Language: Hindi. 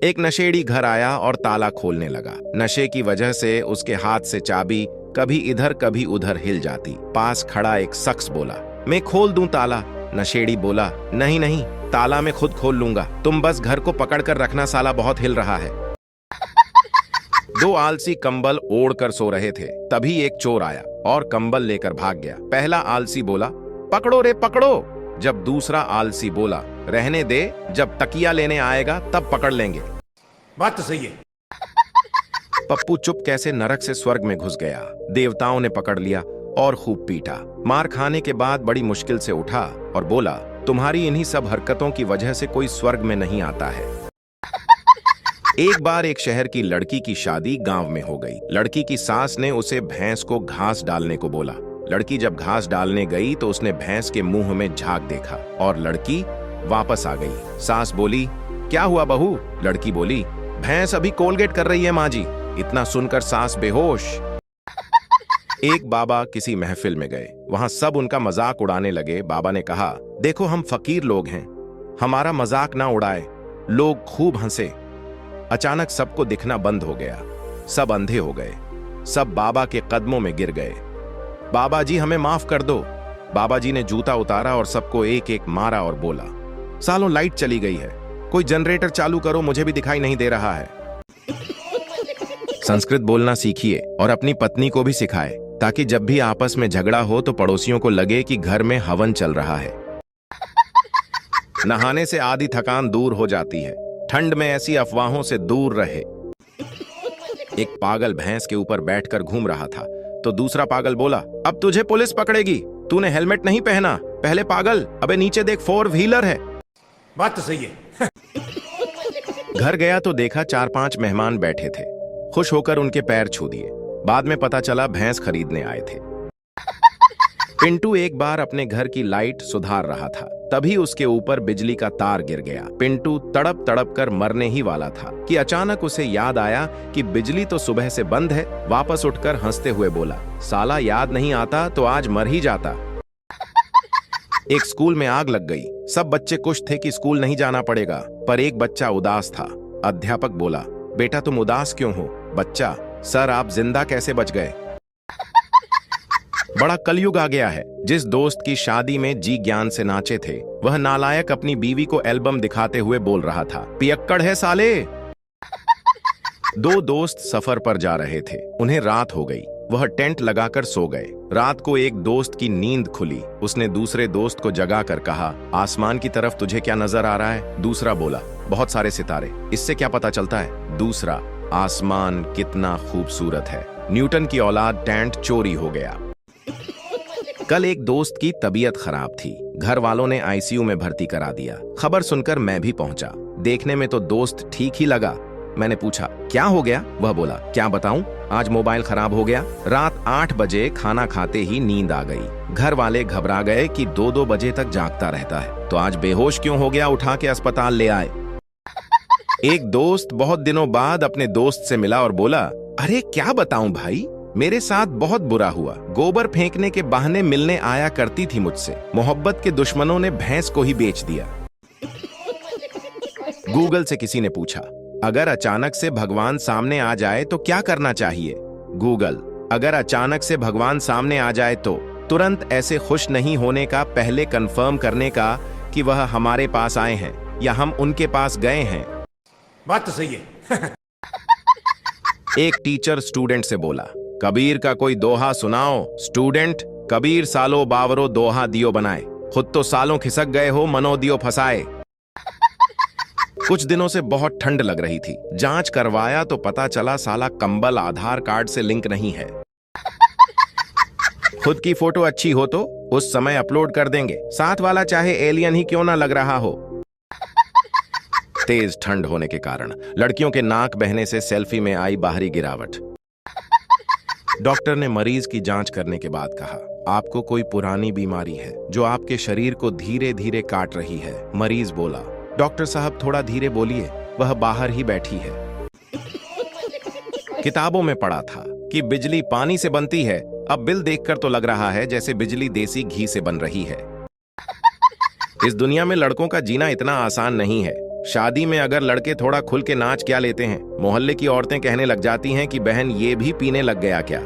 एक नशेड़ी घर आया और ताला खोलने लगा। नशे की वजह से उसके हाथ से चाबी कभी इधर कभी उधर हिल जाती। पास खड़ा एक शख्स बोला, मैं खोल दूं ताला? नशेड़ी बोला, नहीं नहीं, ताला मैं खुद खोल लूंगा, तुम बस घर को पकड़ कर रखना, साला बहुत हिल रहा है। दो आलसी कंबल ओढ़ कर सो रहे थे। तभी एक चोर आया और कंबल लेकर भाग गया। पहला आलसी बोला, पकड़ो रे पकड़ो। जब दूसरा आलसी बोला, रहने दे, जब तकिया लेने आएगा तब पकड़ लेंगे। बात तो सही है। पप्पू चुप कैसे नरक से स्वर्ग में घुस गया। देवताओं ने पकड़ लिया और खूब पीटा। मार खाने के बाद बड़ी मुश्किल से उठा और बोला, तुम्हारी इन्हीं सब हरकतों की वजह से कोई स्वर्ग में नहीं आता है। एक बार एक शहर की लड़की की शादी गांव में हो गई। लड़की की सास ने उसे भैंस को घास डालने को बोला। लड़की जब घास डालने गई तो उसने भैंस के मुंह में झाग देखा और लड़की वापस आ गई। सास बोली, क्या हुआ बहू? लड़की बोली, भैंस अभी कोलगेट कर रही है माँ जी। इतना सुनकर सास बेहोश। एक बाबा किसी महफिल में गए, वहां सब उनका मजाक उड़ाने लगे। बाबा ने कहा, देखो हम फकीर लोग हैं, हमारा मजाक ना उड़ाए। लोग खूब हंसे। अचानक सबको दिखना बंद हो गया। सब अंधे हो गए। सब बाबा के कदमों में गिर गए। बाबा जी हमें माफ कर दो। बाबा जी ने जूता उतारा और सबको एक एक मारा और बोला, सालों लाइट चली गई है, कोई जनरेटर चालू करो, मुझे भी दिखाई नहीं दे रहा है। संस्कृत बोलना सीखिए और अपनी पत्नी को भी सिखाए, ताकि जब भी आपस में झगड़ा हो तो पड़ोसियों को लगे कि घर में हवन चल रहा है। नहाने से आधी थकान दूर हो जाती है। ठंड में ऐसी अफवाहों से दूर रहे। एक पागल भैंस के ऊपर बैठकर घूम रहा था तो दूसरा पागल बोला, अब तुझे पुलिस पकड़ेगी, तूने हेलमेट नहीं पहना। पहले पागल, अबे नीचे देख, 4 व्हीलर है। बात तो सही है। घर गया तो देखा 4-5 मेहमान बैठे थे। खुश होकर उनके पैर छू दिए। बाद में पता चला भैंस खरीदने आए थे। पिंटू एक बार अपने घर की लाइट सुधार रहा था, तभी उसके ऊपर बिजली का तार गिर गया। पिंटू तड़प तड़प कर मरने ही वाला था कि अचानक उसे याद आया कि बिजली तो सुबह से बंद है। वापस उठकर हंसते हुए बोला, साला याद नहीं आता तो आज मर ही जाता। एक स्कूल में आग लग गई। सब बच्चे खुश थे कि स्कूल नहीं जाना पड़ेगा, पर एक बच्चा उदास था। अध्यापक बोला, बेटा तुम उदास क्यों हो? बच्चा, सर आप जिंदा कैसे बच गए? बड़ा कलयुग आ गया है। जिस दोस्त की शादी में जी ज्ञान से नाचे थे, वह नालायक अपनी बीवी को एल्बम दिखाते हुए बोल रहा था, पियक्कड़ है साले। दो दोस्त सफर पर जा रहे थे। उन्हें रात हो गई। वह टेंट लगाकर सो गए। रात को एक दोस्त की नींद खुली। उसने दूसरे दोस्त को जगाकर कहा, आसमान की तरफ तुझे क्या नजर आ रहा है? दूसरा बोला, बहुत सारे सितारे। इससे क्या पता चलता है? दूसरा, आसमान कितना खूबसूरत है। न्यूटन की औलाद टेंट चोरी हो गया। कल एक दोस्त की तबीयत खराब थी। घर वालों ने आईसीयू में भर्ती करा दिया। खबर सुनकर मैं भी पहुंचा। देखने में तो दोस्त ठीक ही लगा। मैंने पूछा, क्या हो गया? वह बोला, क्या बताऊं, आज मोबाइल खराब हो गया। रात 8 बजे खाना खाते ही नींद आ गई। घर वाले घबरा गए कि 2-2 बजे तक जागता रहता है, तो आज बेहोश क्यों हो गया? उठा के अस्पताल ले आए। एक दोस्त बहुत दिनों बाद अपने दोस्त से मिला और बोला, अरे क्या बताऊं भाई, मेरे साथ बहुत बुरा हुआ। गोबर फेंकने के बहाने मिलने आया करती थी मुझसे। मोहब्बत के दुश्मनों ने भैंस को ही बेच दिया। गूगल से किसी ने पूछा, अगर अचानक से भगवान सामने आ जाए तो क्या करना चाहिए? गूगल, अगर अचानक से भगवान सामने आ जाए तो तुरंत ऐसे खुश नहीं होने का, पहले कंफर्म करने का कि वह हमारे पास आए हैं या हम उनके पास गए हैं। बात तो सही है। एक टीचर स्टूडेंट से बोला, कबीर का कोई दोहा सुनाओ। स्टूडेंट, कबीर सालो बावरो दोहा दियो बनाए, खुद तो सालों खिसक गए हो, मनो दियो फसाए। कुछ दिनों से बहुत ठंड लग रही थी। जांच करवाया तो पता चला साला कंबल आधार कार्ड से लिंक नहीं है। खुद की फोटो अच्छी हो तो उस समय अपलोड कर देंगे, साथ वाला चाहे एलियन ही क्यों ना लग रहा हो। तेज ठंड होने के कारण लड़कियों के नाक बहने से सेल्फी में आई बाहरी गिरावट। डॉक्टर ने मरीज की जांच करने के बाद कहा, आपको कोई पुरानी बीमारी है जो आपके शरीर को धीरे धीरे काट रही है। मरीज बोला, डॉक्टर साहब थोड़ा धीरे बोलिए, वह बाहर ही बैठी है। किताबों में पढ़ा था कि बिजली पानी से बनती है, अब बिल देखकर तो लग रहा है जैसे बिजली देसी घी से बन रही है। इस दुनिया में लड़कों का जीना इतना आसान नहीं है। शादी में अगर लड़के थोड़ा खुल के नाच क्या लेते हैं, मोहल्ले की औरतें कहने लग जाती हैं कि बहन ये भी पीने लग गया क्या।